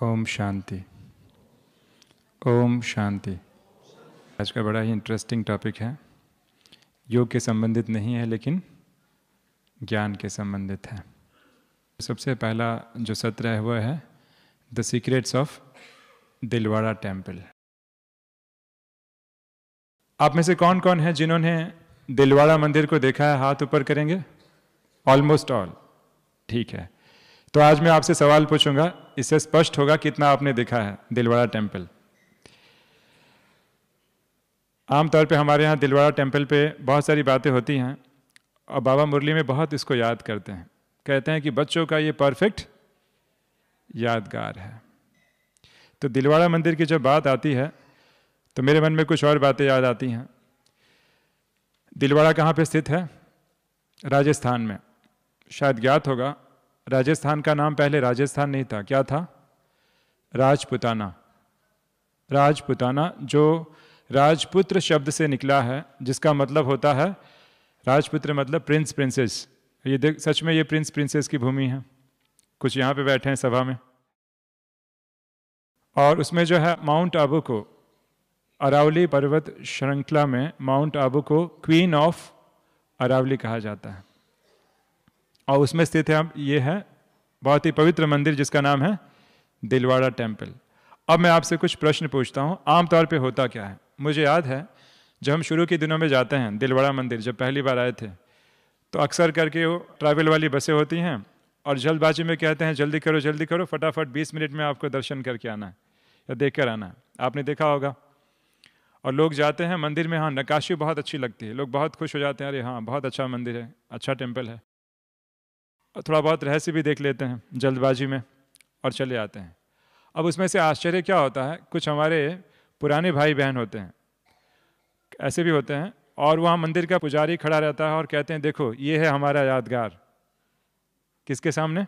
ओम शांति। ओम शांति। आज का बड़ा ही इंटरेस्टिंग टॉपिक है। योग के संबंधित नहीं है लेकिन ज्ञान के संबंधित है। सबसे पहला जो सत्र है वह है the secrets of Dilwara temple. आप में से कौन कौन है जिन्होंने दिलवाड़ा मंदिर को देखा है? हाथ ऊपर करेंगे। Almost all. ठीक है, तो आज मैं आपसे सवाल पूछूंगा, इससे स्पष्ट होगा कितना आपने देखा है दिलवाड़ा टेम्पल। आमतौर पे हमारे यहाँ दिलवाड़ा टेम्पल पे बहुत सारी बातें होती हैं और बाबा मुरली में बहुत इसको याद करते हैं। कहते हैं कि बच्चों का ये परफेक्ट यादगार है। तो दिलवाड़ा मंदिर की जब बात आती है तो मेरे मन में कुछ और बातें याद आती हैं। दिलवाड़ा कहाँ पे स्थित है? राजस्थान में। शायद ज्ञात होगा, राजस्थान का नाम पहले राजस्थान नहीं था। क्या था? राजपुताना। राजपुताना जो राजपुत्र शब्द से निकला है, जिसका मतलब होता है राजपुत्र मतलब प्रिंस प्रिंसेस। ये देख, सच में ये प्रिंस प्रिंसेस की भूमि है। कुछ यहाँ पे बैठे हैं सभा में, और उसमें जो है माउंट आबू को, अरावली पर्वत श्रृंखला में माउंट आबू को क्वीन ऑफ अरावली कहा जाता है, और उसमें स्थित है अब ये है बहुत ही पवित्र मंदिर जिसका नाम है दिलवाड़ा टेम्पल। अब मैं आपसे कुछ प्रश्न पूछता हूँ। आमतौर पे होता क्या है? मुझे याद है जब हम शुरू के दिनों में जाते हैं दिलवाड़ा मंदिर, जब पहली बार आए थे, तो अक्सर करके वो ट्रैवल वाली बसें होती हैं और जल्दबाजी में कहते हैं जल्दी करो, फटाफट 20 मिनट में आपको दर्शन करके आना है या देख कर आना है। आपने देखा होगा। और लोग जाते हैं मंदिर में, हाँ नक्काशी बहुत अच्छी लगती है, लोग बहुत खुश हो जाते हैं, अरे हाँ बहुत अच्छा मंदिर है, अच्छा टेम्पल है। और थोड़ा बहुत रहस्य भी देख लेते हैं जल्दबाजी में और चले आते हैं। अब उसमें से आश्चर्य क्या होता है, कुछ हमारे पुराने भाई बहन होते हैं, ऐसे भी होते हैं, और वहाँ मंदिर का पुजारी खड़ा रहता है और कहते हैं देखो ये है हमारा यादगार। किसके सामने?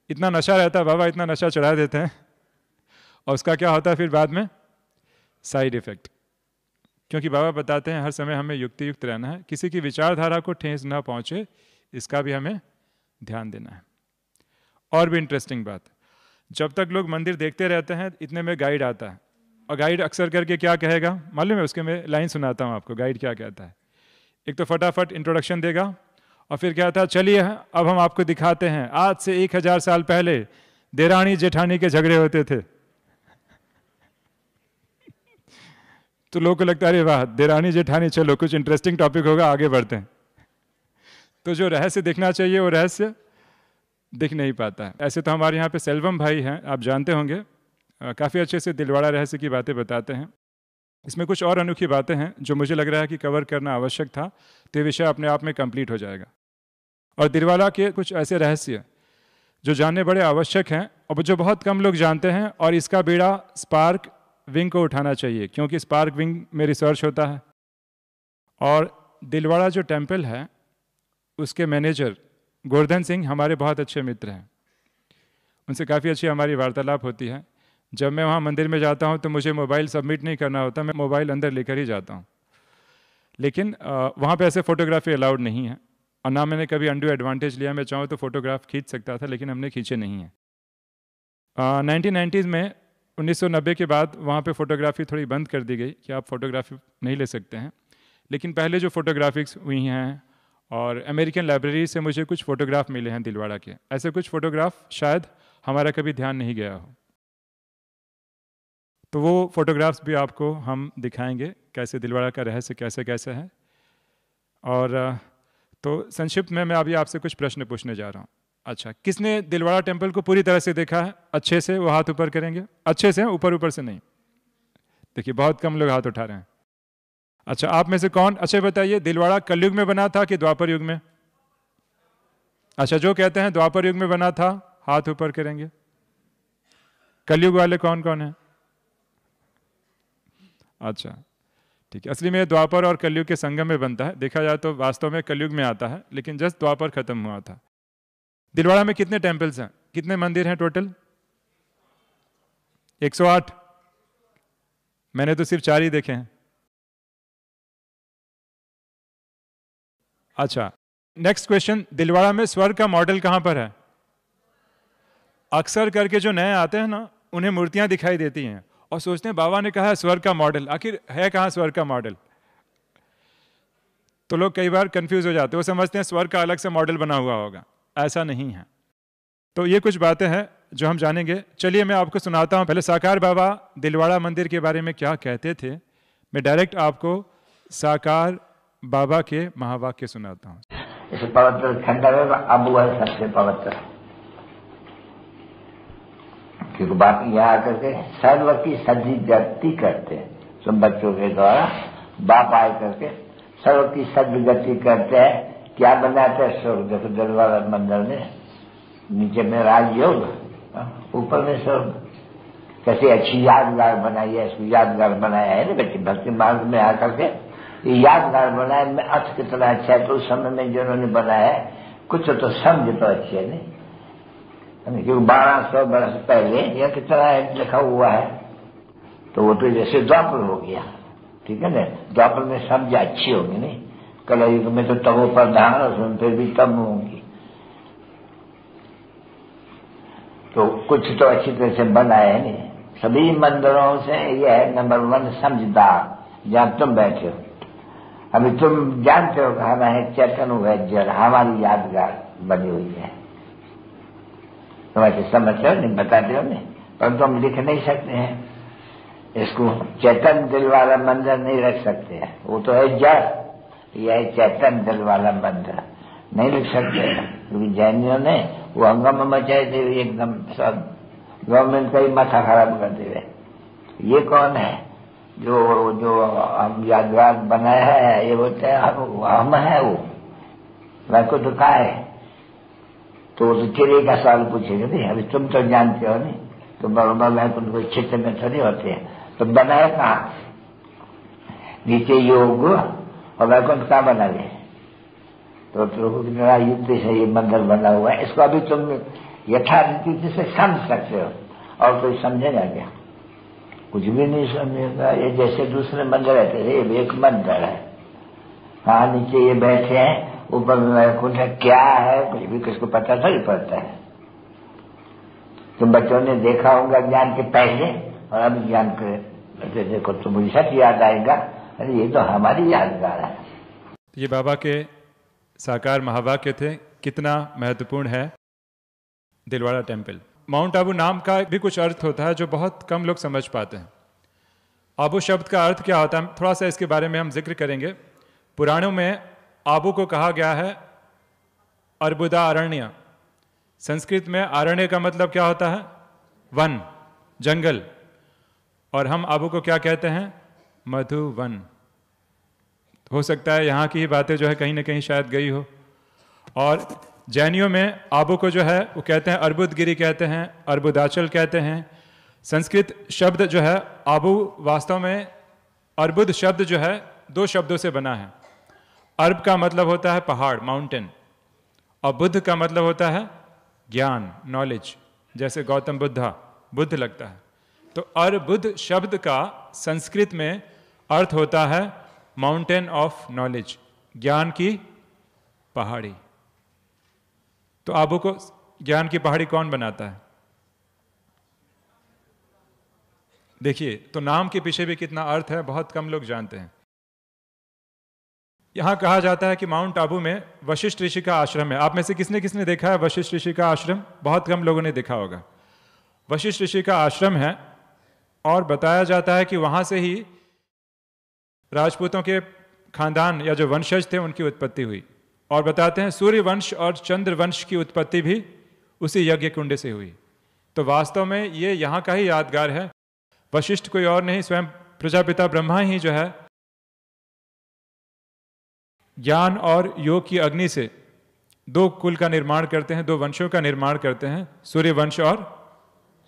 इतना नशा रहता है बाबा, इतना नशा चढ़ा देते हैं, और उसका क्या होता है फिर बाद में? Side effect. क्योंकि बाबा बताते हैं हर समय हमें युक्ति युक्त रहना है, किसी की विचारधारा को ठेस ना पहुंचे, इसका भी हमें ध्यान देना है। और भी इंटरेस्टिंग बात, जब तक लोग मंदिर देखते रहते हैं इतने में गाइड आता है, और गाइड अक्सर करके क्या कहेगा मालूम है? उसके मैं लाइन सुनाता हूँ आपको। गाइड क्या कहता है? एक तो फटाफट इंट्रोडक्शन देगा और फिर कहता है चलिए अब हम आपको दिखाते हैं, आज से 1000 साल पहले देरानी जेठानी के झगड़े होते थे। तो लोगों को लगता है अरे वाह देरानी जेठानी, चलो कुछ इंटरेस्टिंग टॉपिक होगा, आगे बढ़ते हैं। तो जो रहस्य दिखना चाहिए वो रहस्य दिख नहीं पाता है। ऐसे तो हमारे यहाँ पे सेल्वम भाई हैं, आप जानते होंगे, काफ़ी अच्छे से दिलवाड़ा रहस्य की बातें बताते हैं। इसमें कुछ और अनोखी बातें हैं जो मुझे लग रहा है कि कवर करना आवश्यक था, तो ये विषय अपने आप में कंप्लीट हो जाएगा। और दिलवाड़ा के कुछ ऐसे रहस्य जो जानने बड़े आवश्यक हैं और जो बहुत कम लोग जानते हैं, और इसका बीड़ा स्पार्क विंग को उठाना चाहिए, क्योंकि स्पार्क विंग में रिसर्च होता है। और दिलवाड़ा जो टेम्पल है उसके मैनेजर गोवर्धन सिंह हमारे बहुत अच्छे मित्र हैं, उनसे काफ़ी अच्छी हमारी वार्तालाप होती है। जब मैं वहाँ मंदिर में जाता हूँ तो मुझे मोबाइल सबमिट नहीं करना होता, मैं मोबाइल अंदर लेकर ही जाता हूँ। लेकिन वहाँ पे ऐसे फ़ोटोग्राफी अलाउड नहीं है, और ना मैंने कभी अनड्यू एडवांटेज लिया। मैं चाहूँ तो फ़ोटोग्राफ खींच सकता था, लेकिन हमने खींचे नहीं हैं। 1990s में 1990 के बाद वहाँ पे फ़ोटोग्राफी थोड़ी बंद कर दी गई कि आप फ़ोटोग्राफी नहीं ले सकते हैं। लेकिन पहले जो फ़ोटोग्राफिक्स हुई हैं, और अमेरिकन लाइब्रेरी से मुझे कुछ फ़ोटोग्राफ मिले हैं दिलवाड़ा के, ऐसे कुछ फ़ोटोग्राफ शायद हमारा कभी ध्यान नहीं गया हो। तो वो फ़ोटोग्राफ्स भी आपको हम दिखाएंगे, कैसे दिलवाड़ा का रहस्य कैसे कैसे है। और तो संक्षिप्त में मैं अभी आपसे कुछ प्रश्न पूछने जा रहा हूँ। अच्छा, किसने दिलवाड़ा टेम्पल को पूरी तरह से देखा है? अच्छे से वो हाथ ऊपर करेंगे। अच्छे से, ऊपर ऊपर से नहीं। देखिए बहुत कम लोग हाथ उठा रहे हैं। अच्छा, आप में से कौन, अच्छा बताइए, दिलवाड़ा कलयुग में बना था कि द्वापर युग में? अच्छा, जो कहते हैं द्वापर युग में बना था हाथ ऊपर करेंगे। कलयुग वाले कौन कौन है? अच्छा ठीक है, असली में द्वापर और कलयुग के संगम में बनता है। देखा जाए तो वास्तव में कलयुग में आता है, लेकिन जस्ट द्वापर खत्म हुआ था। दिलवाड़ा में कितने टेम्पल्स हैं, कितने मंदिर हैं टोटल? 108। मैंने तो सिर्फ 4 ही देखे हैं। अच्छा, नेक्स्ट क्वेश्चन, दिलवाड़ा में स्वर्ग का मॉडल कहां पर है? अक्सर करके जो नए आते हैं ना, उन्हें मूर्तियां दिखाई देती हैं और सोचते हैं बाबा ने कहा है स्वर्ग का मॉडल, आखिर है कहाँ स्वर्ग का मॉडल। तो लोग कई बार कंफ्यूज हो जाते हैं, वो समझते हैं स्वर्ग का अलग से मॉडल बना हुआ होगा, ऐसा नहीं है। तो ये कुछ बातें हैं जो हम जानेंगे। चलिए मैं आपको सुनाता हूँ पहले साकार बाबा दिलवाड़ा मंदिर के बारे में क्या कहते थे। मैं डायरेक्ट आपको साकार बाबा के महावाक्य सुनाता हूँ। इस पवित्र खंडहर में अब वह सबसे पवित्र, क्योंकि बाकी यहाँ आकर के सर्व की सजी गति करते हैं, सब बच्चों के द्वारा बाप आए करके सर्व की सज गति करते हैं। क्या बनाते हैं स्वर्ग, देखो दिलवाड़ा मंदिर में नीचे में राजयोग, ऊपर में स्वर्ग। कैसे अच्छी यादगार बनाई है, इसको यादगार बनाया है ना बच्चे, भक्ति मार्ग में आकर के ये यादगार बनाया। में अर्थ कितना अच्छा है, तो उस समय में जिन्होंने बनाया है कुछ तो समझ तो अच्छी है नहीं, क्योंकि 1200 वर्ष पहले यह कितना लिखा हुआ है, तो वो तो जैसे द्वापर हो गया, ठीक है ना। द्वापर में समझ अच्छी होगी नहीं, कलयुग में तो तमो प्रधान, उसमें फिर भी तम होंगी। तो कुछ तो अच्छी तरह से बनाया है नहीं। सभी मंदिरों से यह है नंबर 1 समझदार, जहां तुम बैठे हो। अभी तुम जानते हो कि हमारे चेतन वैद्य हमारी यादगार बनी हुई है, तुम ऐसे समझते हो नहीं, बताते हो नहीं, परंतु हम लिख नहीं सकते हैं इसको। चेतन दिल वाला मंदिर नहीं रख सकते हैं, वो तो है जड़, यह है चेतन दिल वाला मंदिर, नहीं लिख सकते क्योंकि जैनियों ने वो हंगामा मचाए थे एकदम, सब गवर्नमेंट का ही माथा खराब कर दे। ये कौन है जो हम यादगार बनाया है, ये बोलते हैं हम है वो, मैं को तो कहा है। तो चिड़े का सवाल पूछेगा नहीं, अभी तुम तो जानते हो नहीं, तो बराबर वैकुंठ को चित्त में थोड़ी होते हैं, तो बनाए कहाँ, नीचे योग और वैकुंठ कहाँ बना गए। तो कितना युक्ति से ये मंदिर बना हुआ है, इसको अभी तुम यथारीति से समझ सकते हो, और कोई समझेगा क्या, कुछ भी नहीं समझेगा। ये जैसे दूसरे मंदिर रहते थे, ये एक मंदिर है, हाँ नीचे ये बैठे हैं, ऊपर में वैकुंठ है, क्या है कुछ भी किसको पता थोड़ी पड़ता है। तुम बच्चों ने देखा होगा ज्ञान के पहले और अब ज्ञान के देखो तो मुझे सच याद आएगा, अरे ये तो हमारी यादगार है। ये बाबा के साकार महावाक्य थे, कितना महत्वपूर्ण है दिलवाड़ा टेम्पल। माउंट आबू नाम का भी कुछ अर्थ होता है जो बहुत कम लोग समझ पाते हैं। आबू शब्द का अर्थ क्या होता है, थोड़ा सा इसके बारे में हम जिक्र करेंगे। पुराणों में आबू को कहा गया है अर्बुदा अरण्य। संस्कृत में अरण्य का मतलब क्या होता है, वन, जंगल, और हम आबू को क्या कहते हैं, मधुवन। हो सकता है यहाँ की ही बातें जो है कहीं ना कहीं शायद गई हो। और जैनियों में आबू को जो है वो कहते हैं अर्बुदगिरी कहते हैं, अर्बुदाचल कहते हैं। संस्कृत शब्द जो है आबू, वास्तव में अर्बुद शब्द जो है 2 शब्दों से बना है। अर्ब का मतलब होता है पहाड़, माउंटेन, और बुद्ध का मतलब होता है ज्ञान, नॉलेज, जैसे गौतम बुद्धा, बुद्ध लगता है। तो अर्बुद शब्द का संस्कृत में अर्थ होता है माउंटेन ऑफ नॉलेज, ज्ञान की पहाड़ी। तो आबू को ज्ञान की पहाड़ी कौन बनाता है, देखिए। तो नाम के पीछे भी कितना अर्थ है, बहुत कम लोग जानते हैं। यहां कहा जाता है कि माउंट आबू में वशिष्ठ ऋषि का आश्रम है। आप में से किसने किसने देखा है वशिष्ठ ऋषि का आश्रम? बहुत कम लोगों ने देखा होगा। वशिष्ठ ऋषि का आश्रम है, और बताया जाता है कि वहां से ही राजपूतों के खानदान या जो वंशज थे उनकी उत्पत्ति हुई। और बताते हैं सूर्य वंश और चंद्र वंश की उत्पत्ति भी उसी यज्ञ कुंड से हुई। तो वास्तव में ये यहाँ का ही यादगार है। वशिष्ठ कोई और नहीं, स्वयं प्रजापिता ब्रह्मा ही जो है ज्ञान और योग की अग्नि से 2 कुल का निर्माण करते हैं, 2 वंशों का निर्माण करते हैं, सूर्य वंश और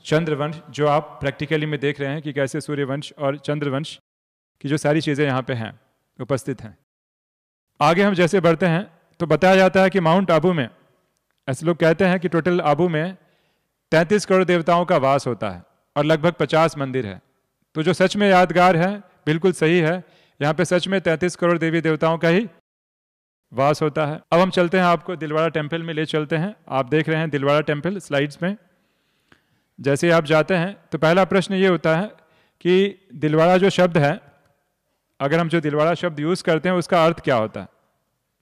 चंद्र वंश, जो आप प्रैक्टिकली में देख रहे हैं कि कैसे सूर्य वंश और चंद्र वंश की जो सारी चीज़ें यहाँ पे हैं, उपस्थित हैं। आगे हम जैसे बढ़ते हैं तो बताया जाता है कि माउंट आबू में, ऐसे लोग कहते हैं कि टोटल आबू में 33 करोड़ देवताओं का वास होता है और लगभग 50 मंदिर है। तो जो सच में यादगार है, बिल्कुल सही है, यहाँ पे सच में 33 करोड़ देवी देवताओं का ही वास होता है। अब हम चलते हैं, आपको दिलवाड़ा टेम्पल में ले चलते हैं। आप देख रहे हैं दिलवाड़ा टेम्पल स्लाइड्स में। जैसे आप जाते हैं तो पहला प्रश्न ये होता है कि दिलवाड़ा जो शब्द है, अगर हम जो दिलवाड़ा शब्द यूज़ करते हैं उसका अर्थ क्या होता है,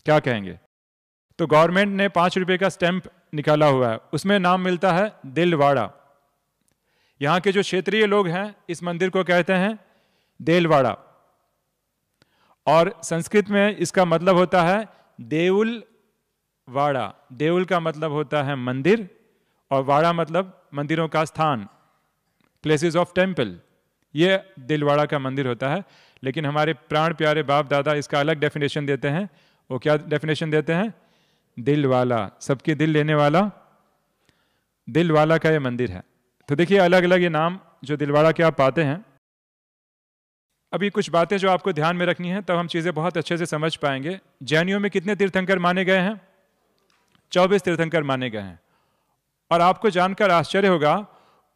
क्या कहेंगे? तो गवर्नमेंट ने 5 रुपये का स्टैंप निकाला हुआ है, उसमें नाम मिलता है दिलवाड़ा। यहाँ के जो क्षेत्रीय लोग हैं इस मंदिर को कहते हैं देलवाड़ा, और संस्कृत में इसका मतलब होता है देउल वाड़ा। देउल का मतलब होता है मंदिर और वाड़ा मतलब मंदिरों का स्थान, प्लेसेस ऑफ टेम्पल। ये दिलवाड़ा का मंदिर होता है। लेकिन हमारे प्राण प्यारे बाप दादा इसका अलग डेफिनेशन देते हैं। वो क्या डेफिनेशन देते हैं? दिल वाला, सबके दिल लेने वाला, दिल वाला का ये मंदिर है। तो देखिए अलग अलग ये नाम जो दिलवाड़ा के आप पाते हैं। अभी कुछ बातें जो आपको ध्यान में रखनी है, तब हम चीज़ें बहुत अच्छे से समझ पाएंगे। जैनियों में कितने तीर्थंकर माने गए हैं? 24 तीर्थंकर माने गए हैं। और आपको जानकर आश्चर्य होगा,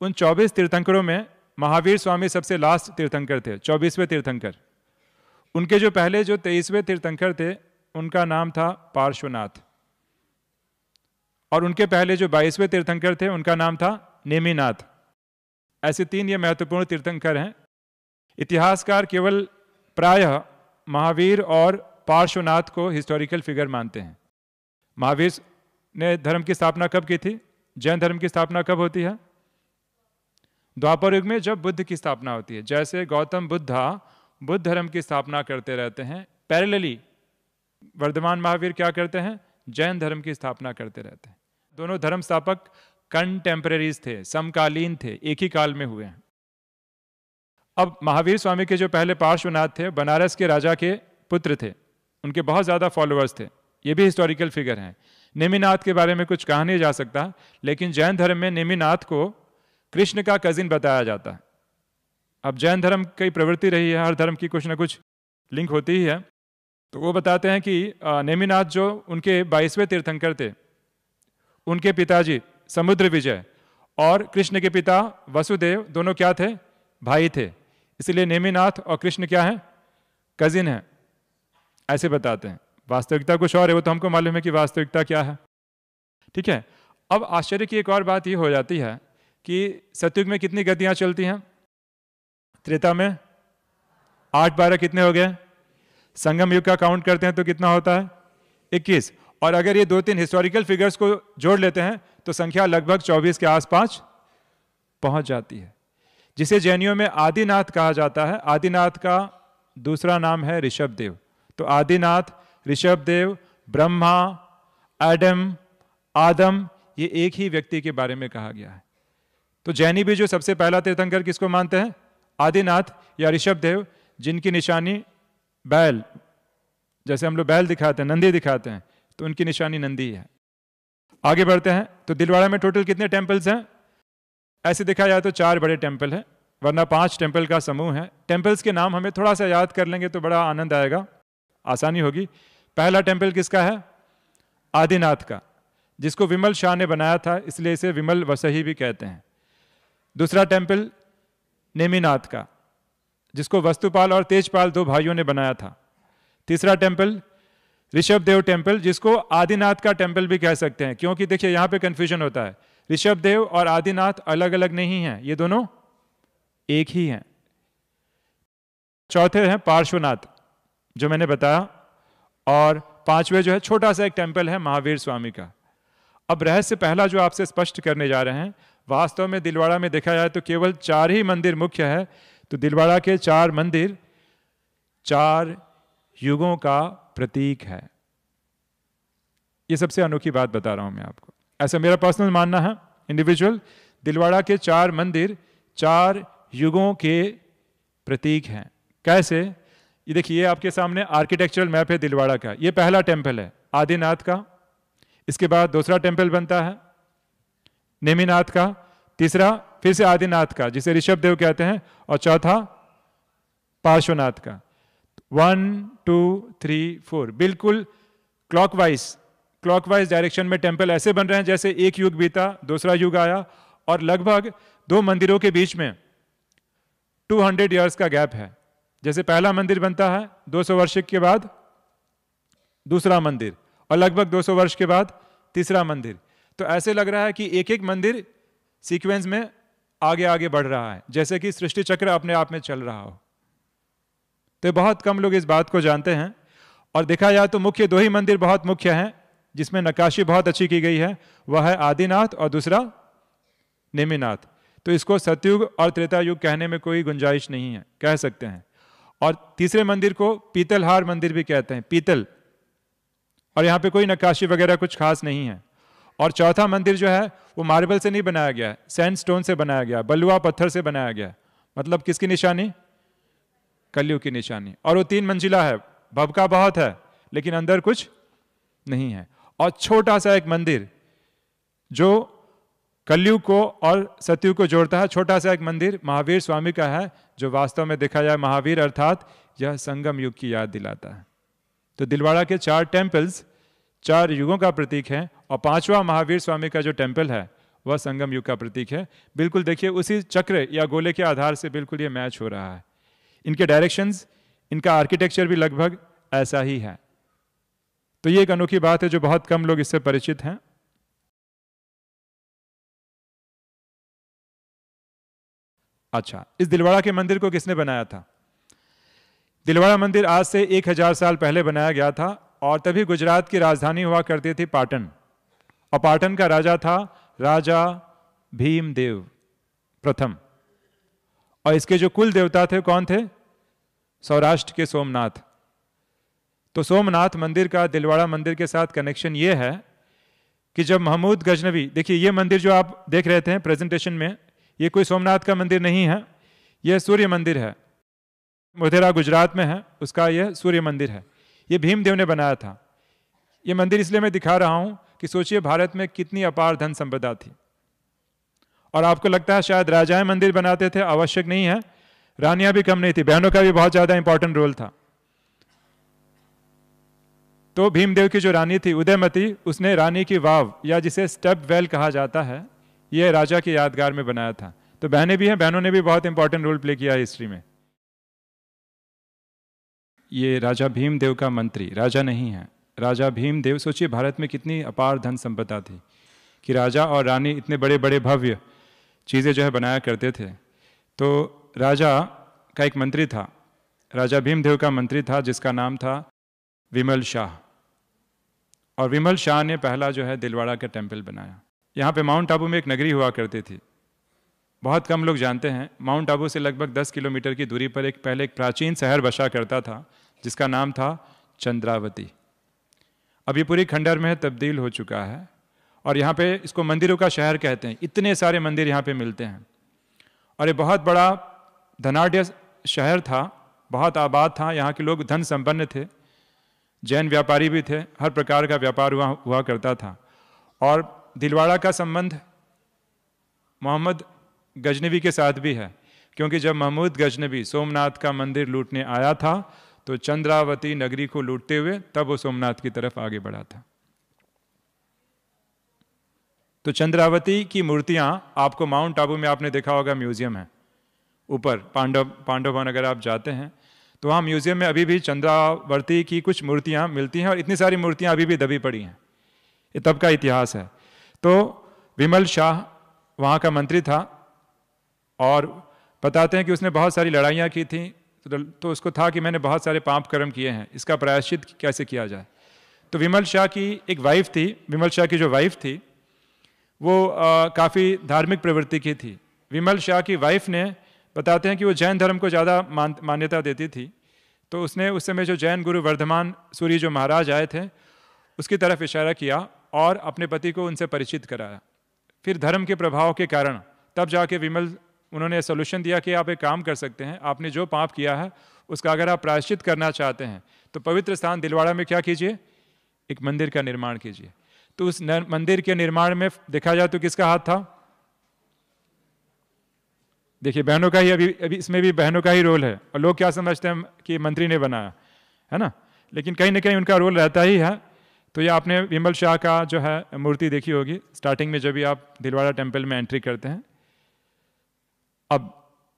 उन 24 तीर्थंकरों में महावीर स्वामी सबसे लास्ट तीर्थंकर थे, 24वें तीर्थंकर। उनके जो पहले जो 23वें तीर्थंकर थे उनका नाम था पार्श्वनाथ, और उनके पहले जो 22वें तीर्थंकर थे उनका नाम था नेमिनाथ। ऐसे 3 ये महत्वपूर्ण तीर्थंकर हैं। इतिहासकार केवल प्रायः महावीर और पार्श्वनाथ को हिस्टोरिकल फिगर मानते हैं। महावीर ने धर्म की स्थापना कब की थी? जैन धर्म की स्थापना कब होती है? द्वापर युग में, जब बुद्ध की स्थापना होती है। जैसे गौतम बुद्धा बुद्ध धर्म की स्थापना करते रहते हैं, पैरेलली वर्धमान महावीर क्या करते हैं? जैन धर्म की स्थापना करते रहते हैं। दोनों धर्म स्थापक कंटेम्परेरीज थे, समकालीन थे, एक ही काल में हुए हैं। अब महावीर स्वामी के जो पहले पार्श्वनाथ थे, बनारस के राजा के पुत्र थे, उनके बहुत ज़्यादा फॉलोअर्स थे, ये भी हिस्टोरिकल फिगर हैं। नेमिनाथ के बारे में कुछ कहा नहीं जा सकता, लेकिन जैन धर्म में नेमिनाथ को कृष्ण का कजिन बताया जाता है। अब जैन धर्म की प्रवृत्ति रही है, हर धर्म की कुछ ना कुछ लिंक होती ही है। तो वो बताते हैं कि नेमिनाथ जो उनके 22वें तीर्थंकर थे, उनके पिताजी समुद्र विजय और कृष्ण के पिता वसुदेव दोनों क्या थे? भाई थे। इसलिए नेमिनाथ और कृष्ण क्या है? कजिन है, ऐसे बताते हैं। वास्तविकता कुछ और है, वो तो हमको मालूम है कि वास्तविकता क्या है। ठीक है। अब आश्चर्य की एक और बात ये हो जाती है कि सतयुग में कितनी गतियां चलती हैं? त्रेता में 8 12 कितने हो गए? संगम युग का काउंट करते हैं तो कितना होता है? 21। और अगर ये 2-3 हिस्टोरिकल फिगर्स को जोड़ लेते हैं तो संख्या लगभग 24 के आसपास पहुंच जाती है, जिसे जैनियों में आदिनाथ कहा जाता है। आदिनाथ का दूसरा नाम है ऋषभदेव। तो आदिनाथ, ऋषभदेव, ब्रह्मा, एडम, आदम, ये एक ही व्यक्ति के बारे में कहा गया है। तो जैनी भी जो सबसे पहला तीर्थंकर किसको मानते हैं? आदिनाथ या ऋषभदेव, जिनकी निशानी बैल, जैसे हम लोग बैल दिखाते हैं, नंदी दिखाते हैं, तो उनकी निशानी नंदी है। आगे बढ़ते हैं। तो दिलवाड़ा में टोटल कितने टेम्पल्स हैं? ऐसे देखा जाए तो 4 बड़े टेम्पल हैं, वरना 5 टेम्पल का समूह है। टेम्पल्स के नाम हमें थोड़ा सा याद कर लेंगे तो बड़ा आनंद आएगा, आसानी होगी। पहला टेम्पल किसका है? आदिनाथ का, जिसको विमल शाह ने बनाया था, इसलिए इसे विमल वसही भी कहते हैं। दूसरा टेम्पल नेमिनाथ का, जिसको वस्तुपाल और तेजपाल 2 भाइयों ने बनाया था। तीसरा टेम्पल ऋषभदेव टेम्पल, जिसको आदिनाथ का टेम्पल भी कह सकते हैं, क्योंकि देखिए यहाँ पे कंफ्यूजन होता है। ऋषभदेव और आदिनाथ अलग अलग नहीं हैं, ये दोनों एक ही हैं। चौथे हैं पार्श्वनाथ, जो मैंने बताया, और 5वें जो है छोटा सा एक टेम्पल है महावीर स्वामी का। अब रहस्य पहला जो आपसे स्पष्ट करने जा रहे हैं, वास्तव में दिलवाड़ा में देखा जाए तो केवल 4 ही मंदिर मुख्य है। तो दिलवाड़ा के 4 मंदिर 4 युगों का प्रतीक है। ये सबसे अनोखी बात बता रहा हूं मैं आपको, ऐसा मेरा पर्सनल मानना है, इंडिविजुअल। दिलवाड़ा के 4 मंदिर 4 युगों के प्रतीक हैं। कैसे? ये देखिए, आपके सामने आर्किटेक्चरल मैप है दिलवाड़ा का। ये पहला टेम्पल है आदिनाथ का, इसके बाद दूसरा टेम्पल बनता है नेमिनाथ का, तीसरा फिर से आदिनाथ का, जिसे ऋषभदेव कहते हैं, और चौथा पार्श्वनाथ का। 1 2 3 4 बिल्कुल क्लॉकवाइज डायरेक्शन में टेम्पल ऐसे बन रहे हैं जैसे एक युग बीता, दूसरा युग आया, और लगभग 2 मंदिरों के बीच में 200 ईयर्स का गैप है। जैसे पहला मंदिर बनता है 200 वर्ष के बाद दूसरा मंदिर, और लगभग 200 वर्ष के बाद तीसरा मंदिर। तो ऐसे लग रहा है कि एक एक मंदिर सीक्वेंस में आगे आगे बढ़ रहा है, जैसे कि सृष्टि चक्र अपने आप में चल रहा हो। तो बहुत कम लोग इस बात को जानते हैं। और देखा जाए तो मुख्य दो ही मंदिर बहुत मुख्य हैं जिसमें नक्काशी बहुत अच्छी की गई है, वह है आदिनाथ और दूसरा नेमिनाथ। तो इसको सतयुग और त्रेता युग कहने में कोई गुंजाइश नहीं है, कह सकते हैं। और तीसरे मंदिर को पीतलहार मंदिर भी कहते हैं, पीतल, और यहाँ पे कोई नक्काशी वगैरह कुछ खास नहीं है। और चौथा मंदिर जो है वो मार्बल से नहीं बनाया गया है, सैंडस्टोन से बनाया गया, बलुआ पत्थर से बनाया गया। मतलब किसकी निशानी? कलयुग की निशानी। और वो 3 मंजिला है, भवका बहुत है लेकिन अंदर कुछ नहीं है। और छोटा सा एक मंदिर जो कलयुग को और सतयुग को जोड़ता है, छोटा सा एक मंदिर महावीर स्वामी का है, जो वास्तव में देखा जाए महावीर अर्थात यह संगम युग की याद दिलाता है। तो दिलवाड़ा के 4 टेम्पल्स 4 युगों का प्रतीक है, और 5वां महावीर स्वामी का जो टेम्पल है वह संगम युग का प्रतीक है। बिल्कुल देखिए उसी चक्र या गोले के आधार से बिल्कुल ये मैच हो रहा है। इनके डायरेक्शंस, इनका आर्किटेक्चर भी लगभग ऐसा ही है। तो ये एक अनोखी बात है जो बहुत कम लोग इससे परिचित हैं। अच्छा, इस दिलवाड़ा के मंदिर को किसने बनाया था? दिलवाड़ा मंदिर आज से 1000 साल पहले बनाया गया था, और तभी गुजरात की राजधानी हुआ करती थी पाटन, और पाटन का राजा था राजा भीमदेव प्रथम। और इसके जो कुल देवता थे कौन थे? सौराष्ट्र के सोमनाथ। तो सोमनाथ मंदिर का दिलवाड़ा मंदिर के साथ कनेक्शन ये है कि जब महमूद गजनवी, देखिए ये मंदिर जो आप देख रहे थे प्रेजेंटेशन में, ये कोई सोमनाथ का मंदिर नहीं है, यह सूर्य मंदिर है। मोढेरा गुजरात में है, उसका यह सूर्य मंदिर है। ये भीमदेव ने बनाया था। ये मंदिर इसलिए मैं दिखा रहा हूं कि सोचिए भारत में कितनी अपार धन संपदा थी। और आपको लगता है शायद राजाएं मंदिर बनाते थे, आवश्यक नहीं है, रानियां भी कम नहीं थी, बहनों का भी बहुत ज्यादा इंपॉर्टेंट रोल था। तो भीमदेव की जो रानी थी उदयमती, उसने रानी की वाव या जिसे स्टेप वेल कहा जाता है, यह राजा की यादगार में बनाया था। तो बहनें भी हैं, बहनों ने भी बहुत इंपॉर्टेंट रोल प्ले किया है हिस्ट्री में। ये राजा भीमदेव का मंत्री, राजा नहीं है, राजा भीमदेव। सोचिए भारत में कितनी अपार धन संपदा थी कि राजा और रानी इतने बड़े बड़े भव्य चीज़ें जो है बनाया करते थे। तो राजा का एक मंत्री था, राजा भीमदेव का मंत्री था जिसका नाम था विमल शाह। और विमल शाह ने पहला जो है दिलवाड़ा का टेम्पल बनाया। यहाँ पे माउंट आबू में एक नगरी हुआ करती थी, बहुत कम लोग जानते हैं। माउंट आबू से लगभग 10 किलोमीटर की दूरी पर पहले एक प्राचीन शहर बसा करता था जिसका नाम था चंद्रावती। अभी पूरी खंडहर में तब्दील हो चुका है, और यहाँ पे इसको मंदिरों का शहर कहते हैं। इतने सारे मंदिर यहाँ पे मिलते हैं, और ये बहुत बड़ा धनाढ्य शहर था, बहुत आबाद था, यहाँ के लोग धन संपन्न थे, जैन व्यापारी भी थे, हर प्रकार का व्यापार हुआ करता था। और दिलवाड़ा का संबंध मोहम्मद गजनवी के साथ भी है, क्योंकि जब महमूद गजनवी सोमनाथ का मंदिर लूटने आया था तो चंद्रावती नगरी को लूटते हुए तब वो सोमनाथ की तरफ आगे बढ़ा था। तो चंद्रावती की मूर्तियां आपको माउंट आबू में आपने देखा होगा, म्यूजियम है ऊपर, पांडव भवन अगर आप जाते हैं तो वहाँ म्यूजियम में अभी भी चंद्रावती की कुछ मूर्तियां मिलती हैं, और इतनी सारी मूर्तियां अभी भी दबी पड़ी हैं। ये तब का इतिहास है। तो विमल शाह वहाँ का मंत्री था, और बताते हैं कि उसने बहुत सारी लड़ाइयाँ की थी। तो उसको था कि मैंने बहुत सारे पाप कर्म किए हैं, इसका प्रायश्चित कैसे किया जाए। तो विमल शाह की एक वाइफ थी, विमल शाह की जो वाइफ थी वो काफ़ी धार्मिक प्रवृत्ति की थी। विमल शाह की वाइफ ने, बताते हैं कि वो जैन धर्म को ज़्यादा मान्यता देती थी। तो उसने उस समय जो जैन गुरु वर्धमान सूरी जो महाराज आए थे उसकी तरफ इशारा किया और अपने पति को उनसे परिचित कराया। फिर धर्म के प्रभाव के कारण तब जाके उन्होंने सोल्यूशन दिया कि आप एक काम कर सकते हैं, आपने जो पाप किया है उसका अगर आप प्रायश्चित करना चाहते हैं तो पवित्र स्थान दिलवाड़ा में क्या कीजिए, एक मंदिर का निर्माण कीजिए। तो उस मंदिर के निर्माण में देखा जाए तो किसका हाथ था? देखिए बहनों का ही, अभी इसमें भी बहनों का ही रोल है। और लोग क्या समझते हैं कि मंत्री ने बनाया है ना, लेकिन कहीं ना कहीं उनका रोल रहता ही है। तो ये आपने विमल शाह का जो है मूर्ति देखी होगी स्टार्टिंग में जब भी आप दिलवाड़ा टेम्पल में एंट्री करते हैं। अब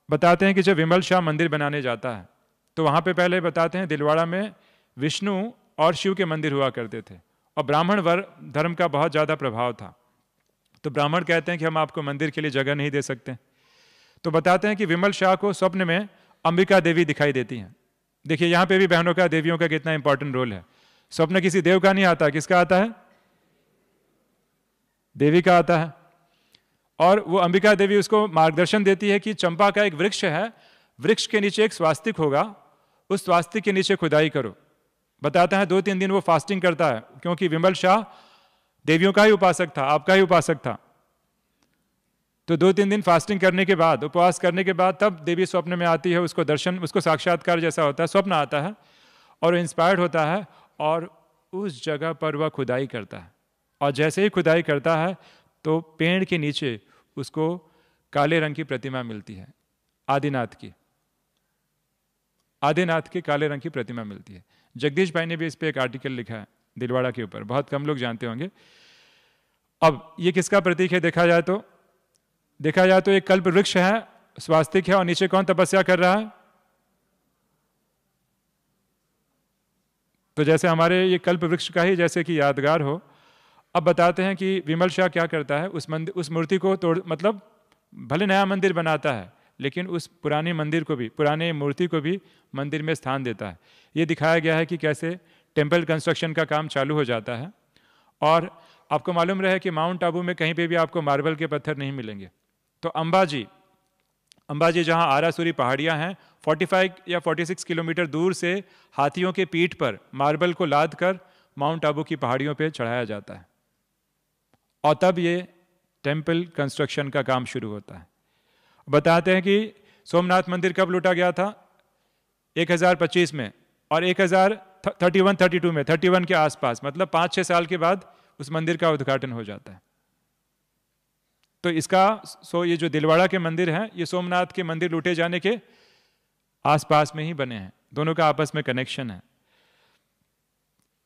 बताते हैं कि जब विमल शाह मंदिर बनाने जाता है तो वहाँ पे पहले बताते हैं दिलवाड़ा में विष्णु और शिव के मंदिर हुआ करते थे, और ब्राह्मण वर्ग धर्म का बहुत ज़्यादा प्रभाव था। तो ब्राह्मण कहते हैं कि हम आपको मंदिर के लिए जगह नहीं दे सकते, तो बताते हैं कि विमल शाह को स्वप्न में अंबिका देवी दिखाई देती हैं। देखिए यहां पे भी बहनों का, देवियों का कितना इंपॉर्टेंट रोल है। स्वप्न किसी देव का नहीं आता, किसका आता है? देवी का आता है। और वो अंबिका देवी उसको मार्गदर्शन देती है कि चंपा का एक वृक्ष है, वृक्ष के नीचे एक स्वास्तिक होगा, उस स्वास्तिक के नीचे खुदाई करो। बताता है 2-3 दिन वो फास्टिंग करता है, क्योंकि विमल शाह देवियों का ही उपासक था, आपका ही उपासक था। तो 2-3 दिन फास्टिंग करने के बाद, उपवास करने के बाद, तब देवी स्वप्न में आती है, उसको दर्शन, उसको साक्षात्कार जैसा होता है, स्वप्न आता है और वो इंस्पायर्ड होता है और उस जगह पर वह खुदाई करता है। और जैसे ही खुदाई करता है तो पेड़ के नीचे उसको काले रंग की प्रतिमा मिलती है, आदिनाथ की, आदिनाथ की काले रंग की प्रतिमा मिलती है। जगदीश भाई ने भी इस पे एक आर्टिकल लिखा है दिलवाड़ा के ऊपर, बहुत कम लोग जानते होंगे। अब ये किसका प्रतीक है? देखा जाए तो एक कल्प वृक्ष है, स्वास्तिक है, और नीचे कौन तपस्या कर रहा है? तो जैसे हमारे ये कल्प वृक्ष का ही जैसे कि यादगार हो। अब बताते हैं कि विमल शाह क्या करता है, उस मूर्ति को तोड़, मतलब भले नया मंदिर बनाता है लेकिन उस पुराने मंदिर को भी, पुराने मूर्ति को भी मंदिर में स्थान देता है। ये दिखाया गया है कि कैसे टेम्पल कंस्ट्रक्शन का काम चालू हो जाता है। और आपको मालूम रहे कि माउंट आबू में कहीं पे भी आपको मार्बल के पत्थर नहीं मिलेंगे। तो अंबाजी जहां आरासुरी पहाड़ियां हैं, 45 या 46 किलोमीटर दूर से हाथियों के पीठ पर मार्बल को लाद कर माउंट आबू की पहाड़ियों पे चढ़ाया जाता है, और तब ये टेम्पल कंस्ट्रक्शन का काम शुरू होता है। बताते हैं कि सोमनाथ मंदिर कब लूटा गया था? 1025 में, और 1031-32 में, 31 के आसपास, मतलब 5-6 साल के बाद उस मंदिर का उद्घाटन हो जाता है। तो ये जो दिलवाड़ा के मंदिर हैं, ये सोमनाथ के मंदिर लूटे जाने के आसपास में ही बने हैं, दोनों का आपस में कनेक्शन है।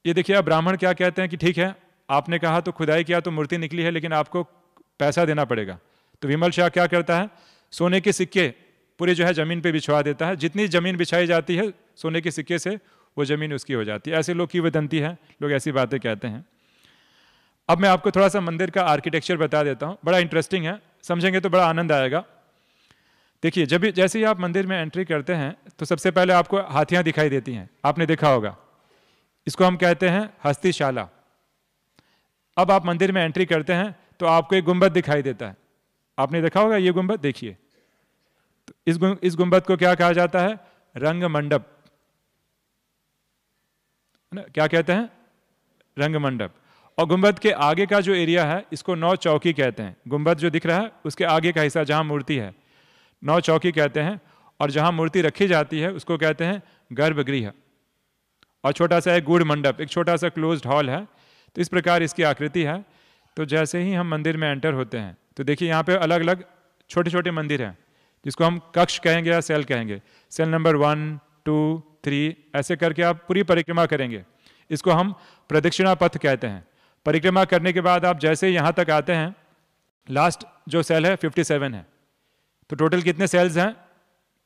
ये देखिए अब ब्राह्मण क्या कहते हैं कि ठीक है, आपने कहा तो खुदाई किया तो मूर्ति निकली है, लेकिन आपको पैसा देना पड़ेगा। तो विमल शाह क्या करता है, सोने के सिक्के पूरे जो है जमीन पे बिछवा देता है। जितनी जमीन बिछाई जाती है सोने के सिक्के से, वो जमीन उसकी हो जाती है। ऐसे लोग की वदंती है, लोग ऐसी बातें कहते हैं। अब मैं आपको थोड़ा सा मंदिर का आर्किटेक्चर बता देता हूँ, बड़ा इंटरेस्टिंग है, समझेंगे तो बड़ा आनंद आएगा। देखिए जैसे ही आप मंदिर में एंट्री करते हैं तो सबसे पहले आपको हाथियां दिखाई देती हैं, आपने देखा होगा। इसको हम कहते हैं हस्तिशाला। अब आप मंदिर में एंट्री करते हैं तो आपको एक गुंबद दिखाई देता है, आपने देखा होगा ये गुंबद। देखिए तो इस गुंबद को क्या कहा जाता है? रंग मंडप, क्या कहते हैं? रंग मंडप। और गुंबद के आगे का जो एरिया है इसको 9 चौकी कहते हैं। गुंबद जो दिख रहा है उसके आगे का हिस्सा जहां मूर्ति है 9 चौकी कहते हैं, और जहां मूर्ति रखी जाती है उसको कहते हैं गर्भगृह। और छोटा सा एक गूढ़ मंडप, एक छोटा सा क्लोज्ड हॉल है। तो इस प्रकार इसकी आकृति है। तो जैसे ही हम मंदिर में एंटर होते हैं तो देखिए यहाँ पे अलग अलग छोटे छोटे मंदिर हैं, जिसको हम कक्ष कहेंगे या सेल कहेंगे। सेल नंबर 1, 2, 3 ऐसे करके आप पूरी परिक्रमा करेंगे। इसको हम प्रदक्षिणा पथ कहते हैं। परिक्रमा करने के बाद आप जैसे यहाँ तक आते हैं, लास्ट जो सेल है 57 है। तो टोटल कितने सेल्स हैं,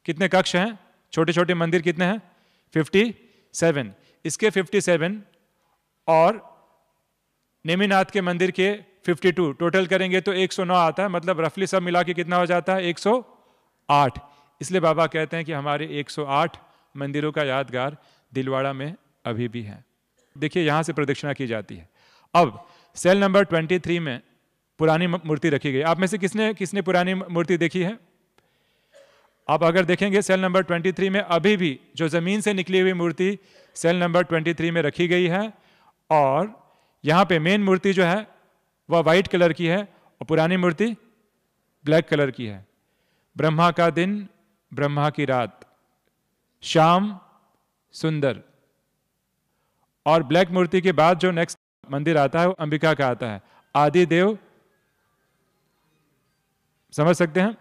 कितने कक्ष हैं, छोटे छोटे मंदिर कितने हैं? 57। इसके 57 और नेमिनाथ के मंदिर के 52 टोटल करेंगे तो 109 आता है। मतलब रफली सब मिला के कितना हो जाता है? 108। इसलिए बाबा कहते हैं कि हमारे 108 मंदिरों का यादगार दिलवाड़ा में अभी भी है। देखिए यहाँ से प्रदक्षिणा की जाती है। अब सेल नंबर 23 में पुरानी मूर्ति रखी गई। आप में से किसने पुरानी मूर्ति देखी है? आप अगर देखेंगे सेल नंबर 23 में अभी भी जो जमीन से निकली हुई मूर्ति सेल नंबर 23 में रखी गई है, और यहाँ पे मेन मूर्ति जो है वह वाइट कलर की है और पुरानी मूर्ति ब्लैक कलर की है। ब्रह्मा का दिन, ब्रह्मा की रात, श्याम सुंदर। और ब्लैक मूर्ति के बाद जो नेक्स्ट मंदिर आता है वो अंबिका का आता है। आदि देव, समझ सकते हैं,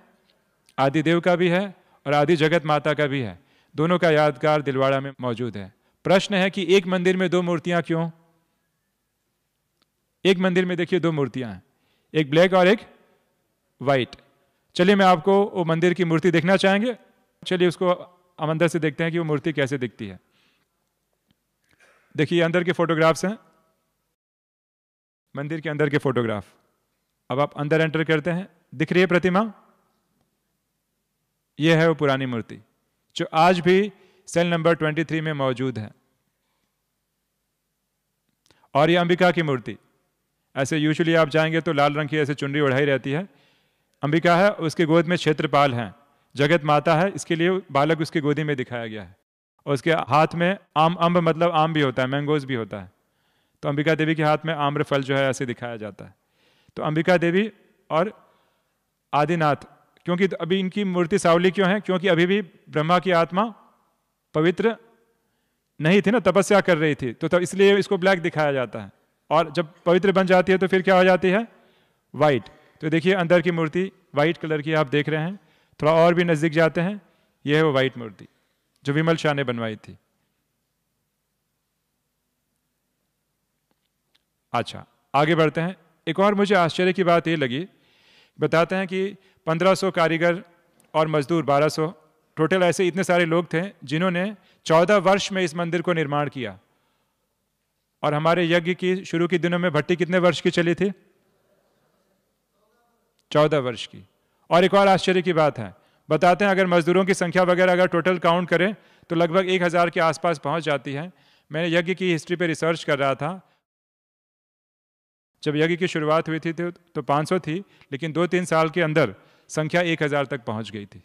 आदि देव का भी है और आदि जगत माता का भी है। दोनों का यादगार दिलवाड़ा में मौजूद है। प्रश्न है कि एक मंदिर में 2 मूर्तियां क्यों? एक मंदिर में देखिए 2 मूर्तियां हैं, एक ब्लैक और एक वाइट। चलिए मैं आपको वो मंदिर की मूर्ति देखना चाहेंगे, चलिए उसको हम अंदर से देखते हैं कि वो मूर्ति कैसे दिखती है। देखिए अंदर के फोटोग्राफ्स हैं, मंदिर के अंदर के फोटोग्राफ। अब आप अंदर एंटर करते हैं, दिख रही है प्रतिमा? ये है वो पुरानी मूर्ति जो आज भी सेल नंबर 23 में मौजूद है। और ये अंबिका की मूर्ति, ऐसे यूजुअली आप जाएंगे तो लाल रंग की ऐसे चुनरी ओढ़ाई रहती है। अंबिका है, उसके गोद में क्षेत्रपाल हैं, जगत माता है, इसके लिए बालक उसकी गोदी में दिखाया गया है। और उसके हाथ में अम्ब मतलब आम भी होता है, मैंगोज भी होता है। तो अंबिका देवी के हाथ में आम्र फल जो है ऐसे दिखाया जाता है। तो अंबिका देवी और आदिनाथ, क्योंकि अभी इनकी मूर्ति सावली क्यों है? क्योंकि अभी भी ब्रह्मा की आत्मा पवित्र नहीं थी ना, तपस्या कर रही थी, तो इसलिए इसको ब्लैक दिखाया जाता है। और जब पवित्र बन जाती है तो फिर क्या हो जाती है? वाइट। तो देखिए अंदर की मूर्ति वाइट कलर की आप देख रहे हैं। थोड़ा और भी नजदीक जाते हैं, यह है वो वाइट मूर्ति जो विमल शाह ने बनवाई थी। अच्छा, आगे बढ़ते हैं। एक और मुझे आश्चर्य की बात ये लगी, बताते हैं कि 1500 कारीगर और मजदूर 1200, टोटल ऐसे इतने सारे लोग थे जिन्होंने 14 वर्ष में इस मंदिर को निर्माण किया। और हमारे यज्ञ की शुरू के दिनों में भट्टी कितने वर्ष की चली थी? 14 वर्ष की। और एक और आश्चर्य की बात है, बताते हैं अगर मजदूरों की संख्या वगैरह अगर टोटल काउंट करें तो लगभग 1000 के आसपास पहुंच जाती है। मैंने यज्ञ की हिस्ट्री पे रिसर्च कर रहा था। जब यज्ञ की शुरुआत हुई थी तो 500 थी, लेकिन 2-3 साल के अंदर संख्या 1000 तक पहुंच गई थी।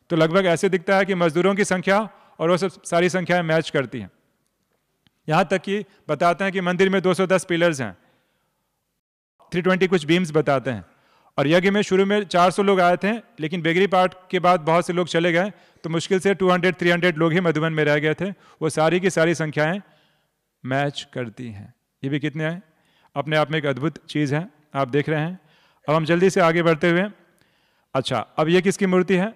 तो लगभग ऐसे दिखता है कि मजदूरों की संख्या और वो सब सारी संख्याएं मैच करती हैं। यहां तक कि बताते हैं कि मंदिर में 210 पिलर्स हैं, 320 कुछ बीम्स बताते हैं। और यज्ञ में शुरू में 400 लोग आए थे, लेकिन बेगरी पाठ के बाद बहुत से लोग चले गए, तो मुश्किल से 200-300 लोग ही मधुबन में रह गए थे। वो सारी की सारी संख्याएं मैच करती हैं। ये भी कितने हैं? अपने आप में एक अद्भुत चीज़ है, आप देख रहे हैं। अब हम जल्दी से आगे बढ़ते हुए, अच्छा, अब ये किसकी मूर्ति है?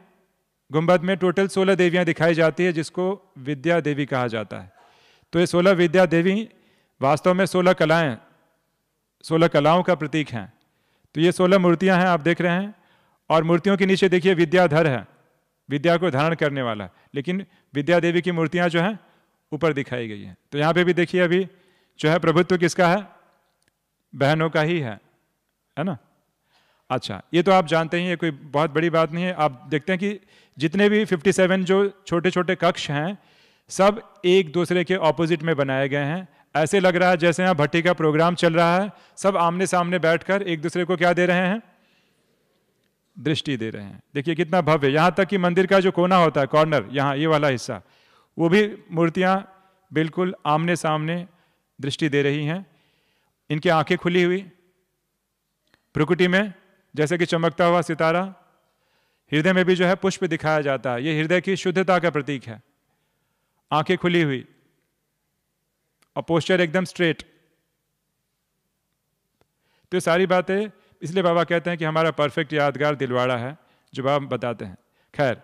गुंबद में टोटल 16 देवियां दिखाई जाती है, जिसको विद्या देवी कहा जाता है। तो ये 16 विद्या देवी वास्तव में 16 कलाएं, 16 कलाओं का प्रतीक हैं। तो ये 16 मूर्तियां हैं, आप देख रहे हैं। और मूर्तियों के नीचे देखिए विद्याधर है, विद्या को धारण करने वाला। लेकिन विद्या देवी की मूर्तियां जो हैं ऊपर दिखाई गई हैं। तो यहाँ पे भी देखिए अभी जो है प्रभुत्व किसका है? बहनों का ही है ना। अच्छा, ये तो आप जानते ही, ये कोई बहुत बड़ी बात नहीं है। आप देखते हैं कि जितने भी 57 जो छोटे छोटे कक्ष हैं, सब एक दूसरे के ऑपोजिट में बनाए गए हैं। ऐसे लग रहा है जैसे यहाँ भट्टी का प्रोग्राम चल रहा है। सब आमने सामने बैठकर एक दूसरे को क्या दे रहे हैं? दृष्टि दे रहे हैं। देखिए कितना भव्य। यहाँ तक कि मंदिर का जो कोना होता है, कॉर्नर, यहाँ ये वाला हिस्सा, वो भी मूर्तियाँ बिल्कुल आमने सामने दृष्टि दे रही हैं। इनकी आंखें खुली हुई, प्रकृति में जैसे कि चमकता हुआ सितारा। हृदय में भी जो है पुष्प दिखाया जाता है, ये हृदय की शुद्धता का प्रतीक है। आंखें खुली हुई और पोस्चर एकदम स्ट्रेट। तो ये सारी बातें, इसलिए बाबा कहते हैं कि हमारा परफेक्ट यादगार दिलवाड़ा है, जो बाबा बताते हैं। खैर,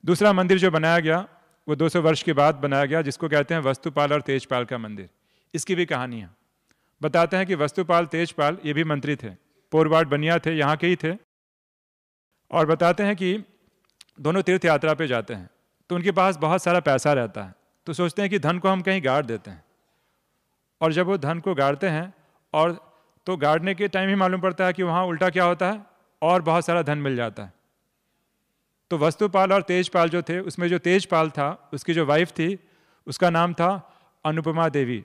दूसरा मंदिर जो बनाया गया वो 200 वर्ष के बाद बनाया गया, जिसको कहते हैं वस्तुपाल और तेजपाल का मंदिर। इसकी भी कहानी है। बताते हैं कि वस्तुपाल तेजपाल ये भी मंत्री थे, पोरवाड़ बनिया थे, यहाँ के ही थे। और बताते हैं कि दोनों तीर्थ यात्रा पे जाते हैं, तो उनके पास बहुत सारा पैसा रहता है। तो सोचते हैं कि धन को हम कहीं गाड़ देते हैं। और जब वो धन को गाड़ते हैं, और तो गाड़ने के टाइम ही मालूम पड़ता है कि वहाँ उल्टा क्या होता है, और बहुत सारा धन मिल जाता है। तो वस्तुपाल और तेजपाल जो थे, उसमें जो तेजपाल था, उसकी जो वाइफ थी, उसका नाम था अनुपमा देवी।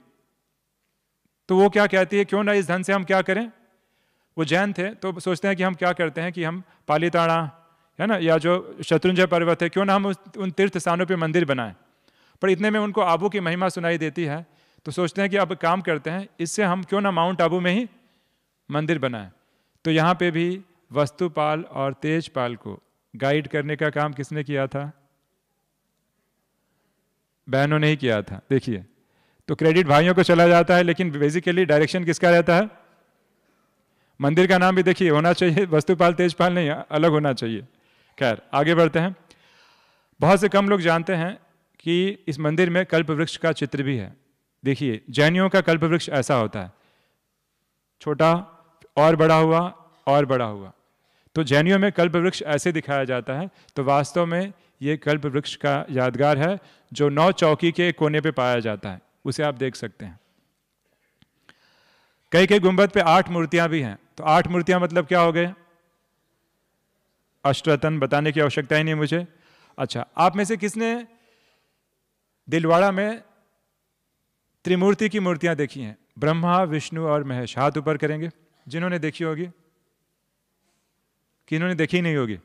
तो वो क्या कहती है, क्यों ना इस धन से हम क्या करें? वो जैन थे, तो सोचते हैं कि हम क्या करते हैं कि हम पालीताड़ा है ना, या जो शत्रुंजय पर्वत है, क्यों ना हम उन तीर्थ स्थानों पे मंदिर बनाएं। पर इतने में उनको आबू की महिमा सुनाई देती है, तो सोचते हैं कि अब काम करते हैं, इससे हम क्यों ना माउंट आबू में ही मंदिर बनाएं। तो यहाँ पे भी वस्तुपाल और तेजपाल को गाइड करने का काम किसने किया था? बहनों ने ही किया था। देखिए, तो क्रेडिट भाइयों को चला जाता है, लेकिन बेसिकली डायरेक्शन किसका रहता है? मंदिर का नाम भी देखिए होना चाहिए वस्तुपाल तेजपाल नहीं, अलग होना चाहिए। खैर, आगे बढ़ते हैं। बहुत से कम लोग जानते हैं कि इस मंदिर में कल्प वृक्ष का चित्र भी है। देखिए, जैनियों का कल्प वृक्ष ऐसा होता है, छोटा और बड़ा हुआ और बड़ा हुआ। तो जैनियों में कल्प वृक्ष ऐसे दिखाया जाता है। तो वास्तव में ये कल्प वृक्ष का यादगार है, जो 9 चौकी के कोने पे पाया जाता है, उसे आप देख सकते हैं। कई कई गुंबद पे 8 मूर्तियां भी हैं। तो 8 मूर्तियां मतलब क्या हो गए? अष्टरत्न, बताने की आवश्यकता ही नहीं मुझे। अच्छा, आप में से किसने दिलवाड़ा में त्रिमूर्ति की मूर्तियां देखी हैं? ब्रह्मा, विष्णु और महेश, हाथ ऊपर करेंगे जिन्होंने देखी होगी, किन्होंने देखी नहीं होगी।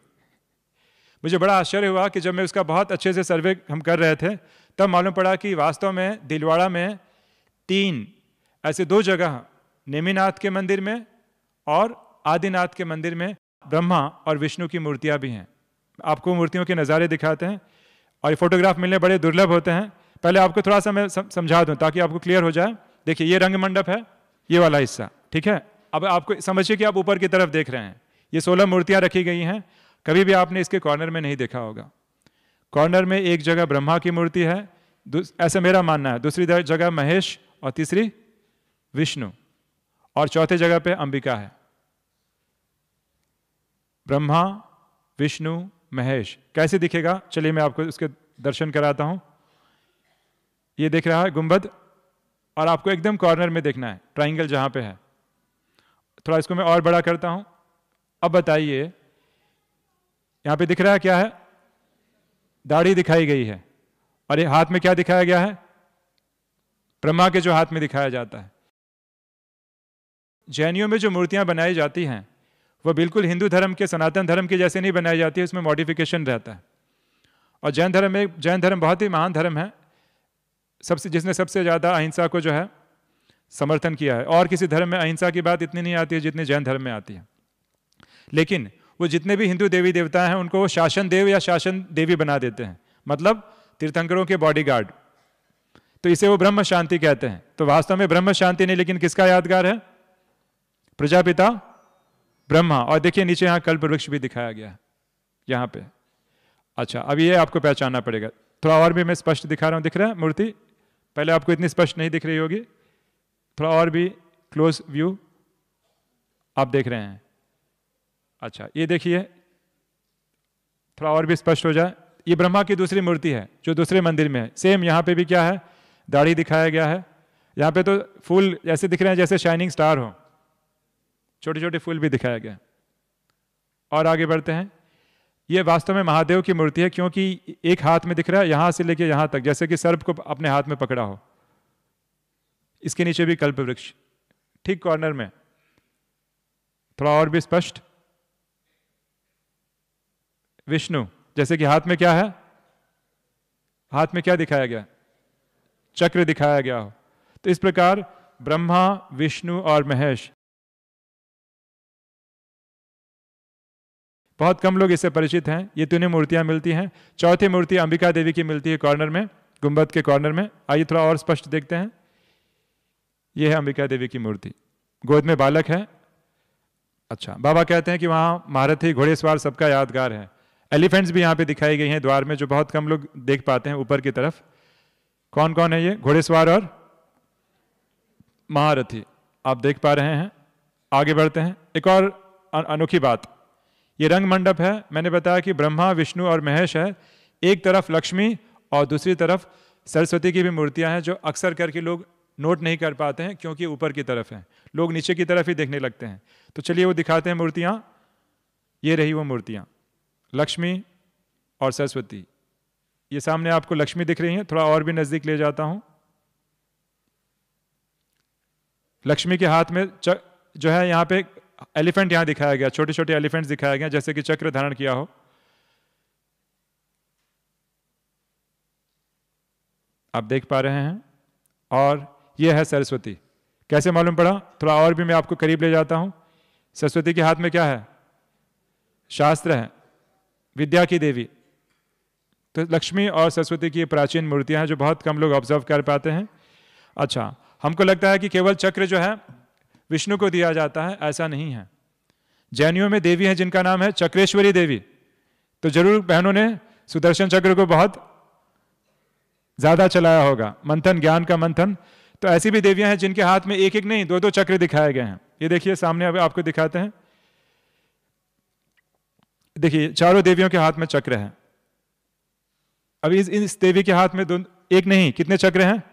मुझे बड़ा आश्चर्य हुआ कि जब मैं उसका बहुत अच्छे से सर्वे हम कर रहे थे तब मालूम पड़ा कि वास्तव में दिलवाड़ा में 3 ऐसे 2 जगह, नेमिनाथ के मंदिर में और आदिनाथ के मंदिर में ब्रह्मा और विष्णु की मूर्तियां भी हैं। आपको मूर्तियों के नज़ारे दिखाते हैं और ये फोटोग्राफ मिलने बड़े दुर्लभ होते हैं। पहले आपको थोड़ा सा मैं समझा दूं ताकि आपको क्लियर हो जाए। देखिए, ये रंग मंडप है, ये वाला हिस्सा, ठीक है। अब आपको समझिए कि आप ऊपर की तरफ देख रहे हैं, ये 16 मूर्तियां रखी गई हैं। कभी भी आपने इसके कॉर्नर में नहीं देखा होगा। कॉर्नर में एक जगह ब्रह्मा की मूर्ति है, ऐसा मेरा मानना है, दूसरी जगह महेश और तीसरी विष्णु और चौथे जगह पे अंबिका है। ब्रह्मा, विष्णु, महेश कैसे दिखेगा? चलिए मैं आपको उसके दर्शन कराता हूं। ये दिख रहा है गुंबद, और आपको एकदम कॉर्नर में देखना है, ट्राइंगल जहां पे है। थोड़ा इसको मैं और बड़ा करता हूं। अब बताइए, यहां पे दिख रहा है क्या है? दाढ़ी दिखाई गई है, और ये हाथ में क्या दिखाया गया है? ब्रह्मा के जो हाथ में दिखाया जाता है। जैनियों में जो मूर्तियां बनाई जाती हैं वह बिल्कुल हिंदू धर्म के, सनातन धर्म के जैसे नहीं बनाई जाती है, उसमें मॉडिफिकेशन रहता है। और जैन धर्म बहुत ही महान धर्म है, जिसने सबसे ज़्यादा अहिंसा को जो है समर्थन किया है। और किसी धर्म में अहिंसा की बात इतनी नहीं आती है जितनी जैन धर्म में आती है। लेकिन वो जितने भी हिंदू देवी देवता हैं उनको वो शासन देव या शासन देवी बना देते हैं, मतलब तीर्थंकरों के बॉडीगार्ड। तो इसे वो ब्रह्म शांति कहते हैं। तो वास्तव में ब्रह्म शांति नहीं, लेकिन किसका यादगार है? प्रजापिता ब्रह्मा। और देखिए नीचे यहाँ कल्प वृक्ष भी दिखाया गया है यहाँ पे। अच्छा, अब ये आपको पहचानना पड़ेगा। थोड़ा और भी मैं स्पष्ट दिखा रहा हूँ, दिख रहा है मूर्ति? पहले आपको इतनी स्पष्ट नहीं दिख रही होगी, थोड़ा और भी क्लोज व्यू आप देख रहे हैं। अच्छा, ये देखिए, थोड़ा और भी स्पष्ट हो जाए। ये ब्रह्मा की दूसरी मूर्ति है जो दूसरे मंदिर में है। सेम यहाँ पे भी क्या है? दाढ़ी दिखाया गया है। यहाँ पे तो फूल ऐसे दिख रहे हैं जैसे शाइनिंग स्टार हो, छोटे छोटे फूल भी दिखाया गया। और आगे बढ़ते हैं। ये वास्तव में महादेव की मूर्ति है, क्योंकि एक हाथ में दिख रहा है यहां से लेके यहां तक, जैसे कि सर्प को अपने हाथ में पकड़ा हो। इसके नीचे भी कल्प वृक्ष, ठीक कॉर्नर में। थोड़ा और भी स्पष्ट। विष्णु, जैसे कि हाथ में क्या है? हाथ में क्या दिखाया गया? चक्र दिखाया गया हो। तो इस प्रकार ब्रह्मा, विष्णु और महेश, बहुत कम लोग इससे परिचित हैं। ये तीनों मूर्तियां मिलती हैं। चौथी मूर्ति अंबिका देवी की मिलती है कॉर्नर में, गुंबद के कॉर्नर में। आइए थोड़ा और स्पष्ट देखते हैं। यह है अंबिका देवी की मूर्ति, गोद में बालक है। अच्छा, बाबा कहते हैं कि वहां महारथी, घोड़ेसवार सबका यादगार है। एलिफेंट्स भी यहाँ पे दिखाई गई हैं द्वार में, जो बहुत कम लोग देख पाते हैं ऊपर की तरफ। कौन कौन है ये? घोड़ेसवार और महारथी आप देख पा रहे हैं। आगे बढ़ते हैं। एक और अनोखी बात, ये रंग मंडप है। मैंने बताया कि ब्रह्मा, विष्णु और महेश है। एक तरफ लक्ष्मी और दूसरी तरफ सरस्वती की भी मूर्तियां हैं, जो अक्सर करके लोग नोट नहीं कर पाते हैं क्योंकि ऊपर की तरफ है, लोग नीचे की तरफ ही देखने लगते हैं। तो चलिए वो दिखाते हैं मूर्तियां। ये रही वो मूर्तियां, लक्ष्मी और सरस्वती। ये सामने आपको लक्ष्मी दिख रही है, थोड़ा और भी नजदीक ले जाता हूं। लक्ष्मी के हाथ में जो है यहाँ पे एलिफेंट यहां दिखाया गया, छोटे छोटे एलिफेंट्स दिखाया गया, जैसे कि चक्र धारण किया हो। आप देख पा रहे हैं। और यह है सरस्वती। कैसे मालूम पड़ा? थोड़ा और भी मैं आपको करीब ले जाता हूं। सरस्वती के हाथ में क्या है? शास्त्र है, विद्या की देवी। तो लक्ष्मी और सरस्वती की प्राचीन मूर्तियां हैं जो बहुत कम लोग ऑब्जर्व कर पाते हैं। अच्छा, हमको लगता है कि केवल चक्र जो है विष्णु को दिया जाता है, ऐसा नहीं है। जैनियों में देवी है जिनका नाम है चक्रेश्वरी देवी। तो जरूर बहनों ने सुदर्शन चक्र को बहुत ज्यादा चलाया होगा, मंथन, ज्ञान का मंथन। तो ऐसी भी देवियां हैं जिनके हाथ में एक एक नहीं, दो दो चक्र दिखाए गए हैं। ये देखिए सामने, अब आपको दिखाते हैं। देखिए चारों देवियों के हाथ में चक्र है। अभी इस देवी के हाथ में एक नहीं, कितने चक्र हैं?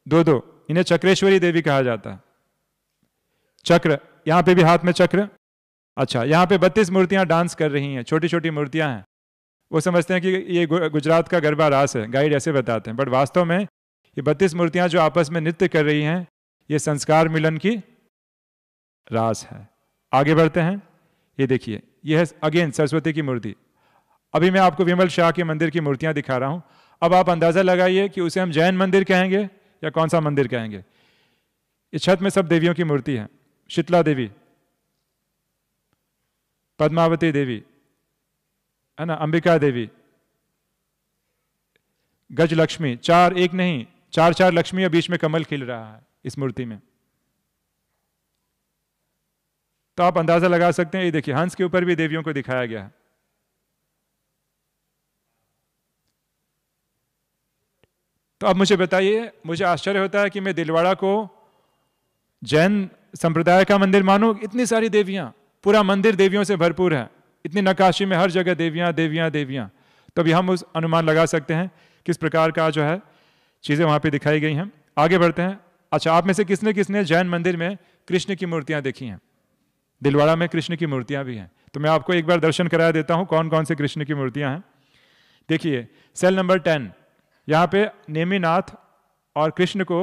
दो दो। इन्हें चक्रेश्वरी देवी कहा जाता है। चक्र, यहां पे भी हाथ में चक्र। अच्छा, यहां पे 32 मूर्तियां डांस कर रही हैं, छोटी छोटी मूर्तियां हैं। वो समझते हैं कि ये गुजरात का गरबा रास है, गाइड ऐसे बताते हैं, बट वास्तव में ये 32 मूर्तियां जो आपस में नृत्य कर रही हैं, ये संस्कार मिलन की रास है। आगे बढ़ते हैं, ये देखिए, ये है अगेन सरस्वती की मूर्ति। अभी मैं आपको विमल शाह के मंदिर की मूर्तियां दिखा रहा हूं। अब आप अंदाजा लगाइए कि उसे हम जैन मंदिर कहेंगे या कौन सा मंदिर कहेंगे। इस छत में सब देवियों की मूर्ति है, शीतला देवी, पद्मावती देवी है ना, अंबिका देवी, गज लक्ष्मी, चार एक नहीं, चार चार लक्ष्मी और बीच में कमल खिल रहा है इस मूर्ति में। तो आप अंदाजा लगा सकते हैं, ये देखिए हंस के ऊपर भी देवियों को दिखाया गया है। तो अब मुझे बताइए, मुझे आश्चर्य होता है कि मैं दिलवाड़ा को जैन संप्रदाय का मंदिर मानूं। इतनी सारी देवियां, पूरा मंदिर देवियों से भरपूर है, इतनी नक्काशी में हर जगह देवियां देवियां देवियां। तो अभी हम उस अनुमान लगा सकते हैं किस प्रकार का जो है चीजें वहां पे दिखाई गई हैं। आगे बढ़ते हैं। अच्छा, आप में से किसने किसने जैन मंदिर में कृष्ण की मूर्तियां देखी हैं? दिलवाड़ा में कृष्ण की मूर्तियां भी हैं, तो मैं आपको एक बार दर्शन करा देता हूं कौन कौन से कृष्ण की मूर्तियां हैं। देखिए सेल नंबर 10, यहाँ पे नेमिनाथ और कृष्ण को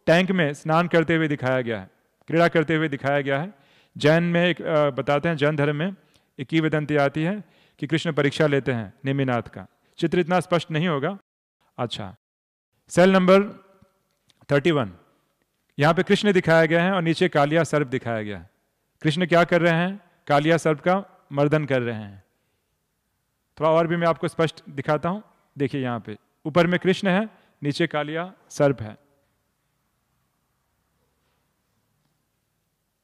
टैंक में स्नान करते हुए दिखाया गया है, क्रीड़ा करते हुए दिखाया गया है। जैन में एक बताते हैं, जैन धर्म में एक किंवदंती आती है कि कृष्ण परीक्षा लेते हैं नेमिनाथ का। चित्र इतना स्पष्ट नहीं होगा। अच्छा, सेल नंबर 31, यहाँ पे कृष्ण दिखाया गया है और नीचे कालिया सर्प दिखाया गया है। कृष्ण क्या कर रहे हैं? कालिया सर्प का मर्दन कर रहे हैं। थोड़ा और भी मैं आपको स्पष्ट दिखाता हूं। देखिए यहाँ पे ऊपर में कृष्ण है, नीचे कालिया सर्प है,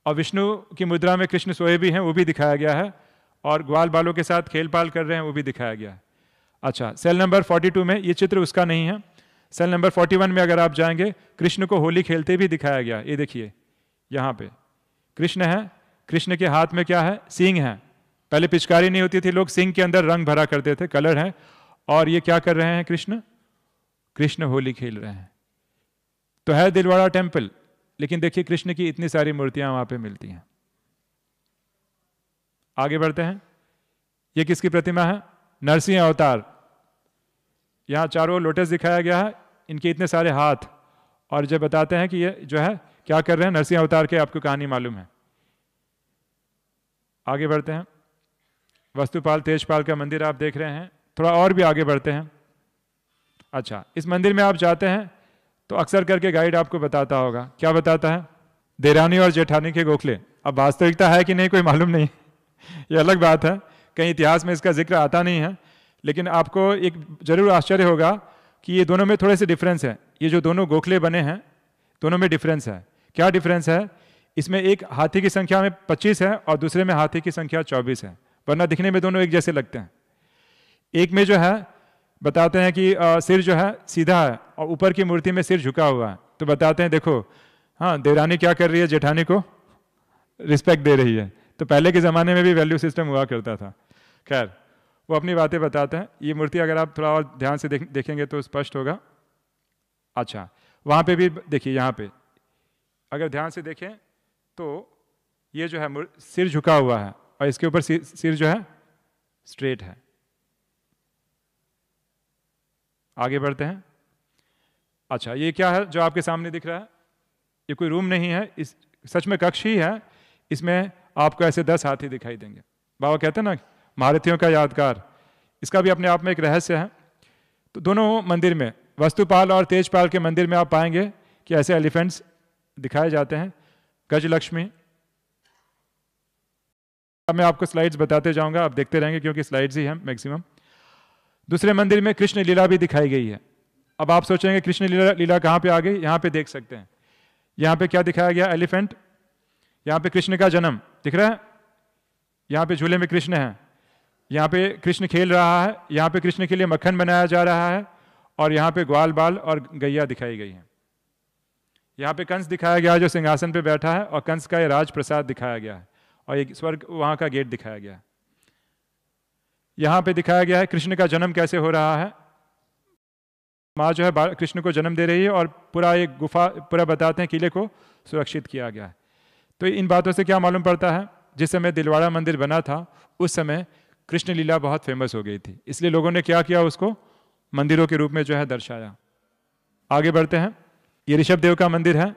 और विष्णु की मुद्रा में कृष्ण सोए भी हैं, वो भी दिखाया गया है, और ग्वाल बालों के साथ खेल पाल कर रहे हैं, वो भी दिखाया गया है। अच्छा, सेल नंबर 42 में, ये चित्र उसका नहीं है। सेल नंबर 41 में अगर आप जाएंगे, कृष्ण को होली खेलते भी दिखाया गया। ये देखिए यहाँ पे कृष्ण है, कृष्ण के हाथ में क्या है? सींग है। पहले पिचकारी नहीं होती थी, लोग सींग के अंदर रंग भरा करते थे, कलर है। और ये क्या कर रहे हैं? कृष्ण कृष्ण होली खेल रहे हैं। तो है दिलवाड़ा टेम्पल, लेकिन देखिए कृष्ण की इतनी सारी मूर्तियां वहां पे मिलती हैं। आगे बढ़ते हैं। ये किसकी प्रतिमा है? नरसिंह अवतार। यहां चारों लोटस दिखाया गया है, इनके इतने सारे हाथ, और जब बताते हैं कि ये जो है क्या कर रहे हैं, नरसिंह अवतार के आपको कहानी मालूम है। आगे बढ़ते हैं। वस्तुपाल तेजपाल का मंदिर आप देख रहे हैं। थोड़ा और भी आगे बढ़ते हैं। अच्छा, इस मंदिर में आप जाते हैं तो अक्सर करके गाइड आपको बताता होगा, क्या बताता है? देरानी और जेठानी के गोखले। अब वास्तविकता है कि नहीं कोई मालूम नहीं, ये अलग बात है, कहीं इतिहास में इसका जिक्र आता नहीं है। लेकिन आपको एक जरूर आश्चर्य होगा कि ये दोनों में थोड़े से डिफरेंस है। ये जो दोनों गोखले बने हैं, दोनों में डिफरेंस है। क्या डिफरेंस है? इसमें एक हाथी की संख्या में 25 है और दूसरे में हाथी की संख्या 24 है, वरना दिखने में दोनों एक जैसे लगते हैं। एक में जो है बताते हैं कि सिर जो है सीधा है और ऊपर की मूर्ति में सिर झुका हुआ है, तो बताते हैं देखो, हाँ देवरानी क्या कर रही है? जेठानी को रिस्पेक्ट दे रही है। तो पहले के ज़माने में भी वैल्यू सिस्टम हुआ करता था। खैर, वो अपनी बातें बताते हैं। ये मूर्ति अगर आप थोड़ा और ध्यान से देखेंगे तो स्पष्ट होगा। अच्छा, वहाँ पे भी देखिए, यहाँ पे अगर ध्यान से देखें तो ये जो है सिर झुका हुआ है और इसके ऊपर सिर जो है स्ट्रेट है। आगे बढ़ते हैं। अच्छा, ये क्या है जो आपके सामने दिख रहा है? ये कोई रूम नहीं है, इस सच में कक्ष ही है। इसमें आपको ऐसे 10 हाथी दिखाई देंगे। बाबा कहते हैं ना, महारथियों का यादगार। इसका भी अपने आप में एक रहस्य है। तो दोनों मंदिर में, वस्तुपाल और तेजपाल के मंदिर में आप पाएंगे कि ऐसे एलिफेंट्स दिखाए जाते हैं। गजलक्ष्मी, अब मैं आपको स्लाइड्स बताते जाऊंगा, आप देखते रहेंगे क्योंकि स्लाइड्स ही हैं मैक्सिमम। दूसरे मंदिर में कृष्ण लीला भी दिखाई गई है। अब आप सोचेंगे कृष्ण लीला कहाँ पे आ गई? यहाँ पे देख सकते हैं। यहाँ पे क्या दिखाया गया? एलिफेंट। यहाँ पे कृष्ण का जन्म दिख रहा है, यहाँ पे झूले में कृष्ण है, यहाँ पे कृष्ण खेल रहा है, यहाँ पे कृष्ण के लिए मक्खन बनाया जा रहा है, और यहाँ पे ग्वाल बाल और गैया दिखाई गई है। यहाँ पे कंस दिखाया गया है जो सिंहासन पे बैठा है, और कंस का ये राज प्रसाद दिखाया गया है, और एक स्वर्ग वहाँ का गेट दिखाया गया है। यहाँ पे दिखाया गया है कृष्ण का जन्म कैसे हो रहा है। माँ जो है कृष्ण को जन्म दे रही है, और पूरा एक गुफा पूरा बताते हैं किले को सुरक्षित किया गया है। तो इन बातों से क्या मालूम पड़ता है? जिस समय दिलवाड़ा मंदिर बना था उस समय कृष्ण लीला बहुत फेमस हो गई थी, इसलिए लोगों ने क्या किया, उसको मंदिरों के रूप में जो है दर्शाया। आगे बढ़ते हैं। ये ऋषभ देव का मंदिर है,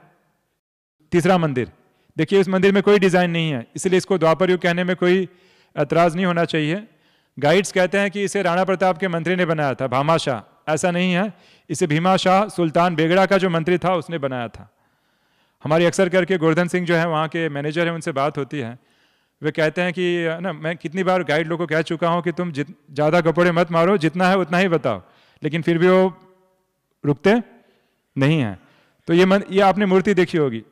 तीसरा मंदिर। देखिए इस मंदिर में कोई डिजाइन नहीं है, इसलिए इसको द्वापर युग कहने में कोई एतराज नहीं होना चाहिए। गाइड्स कहते हैं कि इसे राणा प्रताप के मंत्री ने बनाया था, भामाशाह। ऐसा नहीं है, इसे भीमा शाह सुल्तान बेगड़ा का जो मंत्री था उसने बनाया था। हमारी अक्सर करके गोवर्धन सिंह जो है वहाँ के मैनेजर हैं, उनसे बात होती है, वे कहते हैं कि ना मैं कितनी बार गाइड लोगों को कह चुका हूँ कि तुम ज़्यादा कपड़े मत मारो, जितना है उतना ही बताओ, लेकिन फिर भी वो रुकते नहीं हैं। तो ये आपने मूर्ति देखी होगी,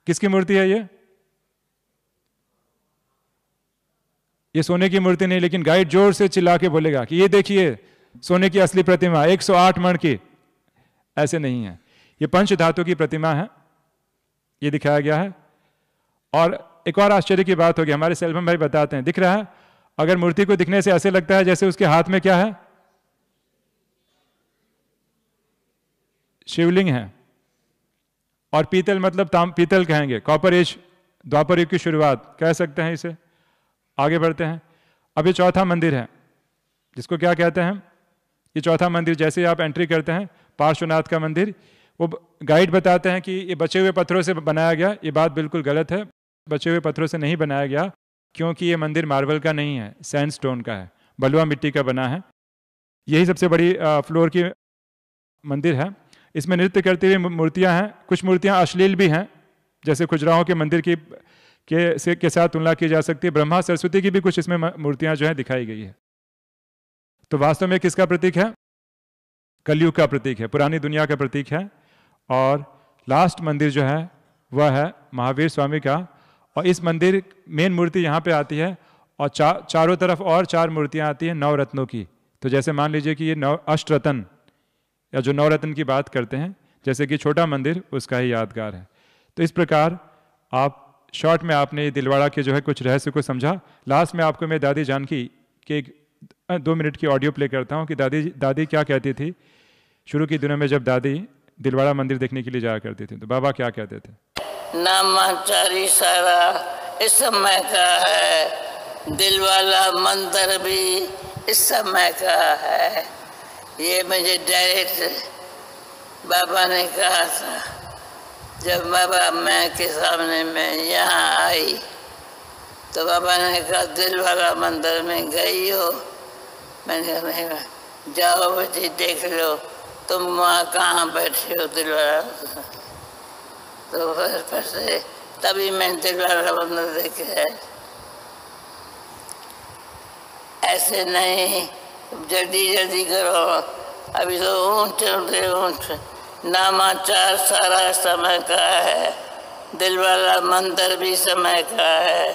किसकी मूर्ति है ये सोने की मूर्ति नहीं, लेकिन गाइड जोर से चिल्ला के बोलेगा कि ये देखिए सोने की असली प्रतिमा 108 मण की। ऐसे नहीं है, ये पंच धातु की प्रतिमा है, ये दिखाया गया है। और एक और आश्चर्य की बात होगी, हमारे सेल्वम भाई बताते हैं, दिख रहा है, अगर मूर्ति को दिखने से ऐसे लगता है जैसे उसके हाथ में क्या है, शिवलिंग है। और पीतल मतलब पीतल कहेंगे, कॉपर एज, द्वापर युग की शुरुआत कह सकते हैं इसे। आगे बढ़ते हैं। अब ये चौथा मंदिर है, जिसको क्या कहते हैं, ये चौथा मंदिर जैसे ही आप एंट्री करते हैं, पार्श्वनाथ का मंदिर। वो गाइड बताते हैं कि ये बचे हुए पत्थरों से बनाया गया। ये बात बिल्कुल गलत है, बचे हुए पत्थरों से नहीं बनाया गया, क्योंकि ये मंदिर मार्बल का नहीं है, सैंडस्टोन का है, बलुआ मिट्टी का बना है। यही सबसे बड़ी फ्लोर की मंदिर है। इसमें नृत्य करती हुई मूर्तियां हैं, कुछ मूर्तियां अश्लील भी हैं, जैसे खुजराहों के मंदिर के साथ तुलना की जा सकती है। ब्रह्मा सरस्वती की भी कुछ इसमें मूर्तियां जो है दिखाई गई है। तो वास्तव में किसका प्रतीक है, कलयुग का प्रतीक है, पुरानी दुनिया का प्रतीक है। और लास्ट मंदिर जो है वह है महावीर स्वामी का। और इस मंदिर मेन मूर्ति यहाँ पे आती है, और चारों तरफ और 4 मूर्तियाँ आती हैं 9 रत्नों की। तो जैसे मान लीजिए कि ये 9 अष्टरत्न, या जो 9 रत्न की बात करते हैं, जैसे कि छोटा मंदिर उसका ही यादगार है। तो इस प्रकार आप शॉर्ट में आपने दिलवाड़ा के जो है कुछ रहस्य को समझा। लास्ट में आपको मैं दादी जानकी के 2 मिनट की ऑडियो प्ले करता हूँ कि दादी क्या कहती थी शुरू के दिनों में, जब दादी दिलवाड़ा मंदिर देखने के लिए जाया करती थी, तो बाबा क्या कहते थे। नामाचारी सारा इस समय का है, दिलवाला मंदिर भी इस समय का है। ये मुझे डायरेक्ट बाबा ने कहा था, जब बाबा मैं के सामने में यहाँ आई तो बाबा ने कहा दिलवाला मंदिर में गई हो। मैंने कहा नहीं, जाओ बेटी देख लो, तुम वहाँ कहाँ बैठे हो दिलवाड़ा। तो फिर से तभी मैं दिलवाड़ा मंदिर देखे है। ऐसे नहीं, जल्दी जल्दी करो, अभी तो ऊँट नामाचार सारा समय का है, दिलवाला मंदिर भी समय का है।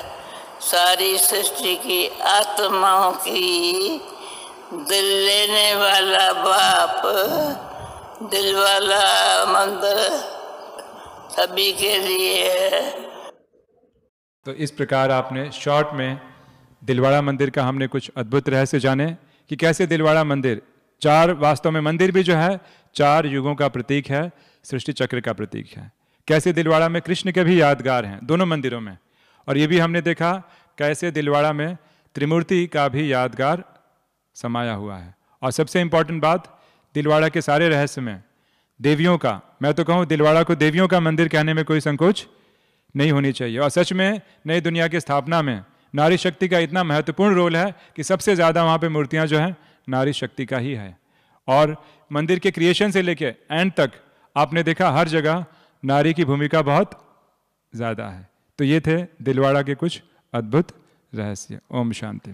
सारी सृष्टि की आत्माओं की दिल लेने वाला बाप, दिलवाला मंदिर सभी के लिए है। तो इस प्रकार आपने शॉर्ट में दिलवाड़ा मंदिर का हमने कुछ अद्भुत रहस्य जाने कि कैसे दिलवाड़ा मंदिर 4, वास्तव में मंदिर भी जो है 4 युगों का प्रतीक है, सृष्टि चक्र का प्रतीक है। कैसे दिलवाड़ा में कृष्ण के भी यादगार हैं दोनों मंदिरों में। और ये भी हमने देखा कैसे दिलवाड़ा में त्रिमूर्ति का भी यादगार समाया हुआ है। और सबसे इंपॉर्टेंट बात, दिलवाड़ा के सारे रहस्य में देवियों का, मैं तो कहूँ दिलवाड़ा को देवियों का मंदिर कहने में कोई संकोच नहीं होनी चाहिए। और सच में नई दुनिया की स्थापना में नारी शक्ति का इतना महत्वपूर्ण रोल है कि सबसे ज़्यादा वहाँ पे मूर्तियाँ जो हैं नारी शक्ति का ही है। और मंदिर के क्रिएशन से लेके एंड तक आपने देखा हर जगह नारी की भूमिका बहुत ज़्यादा है। तो ये थे दिलवाड़ा के कुछ अद्भुत रहस्य। ओम शांति।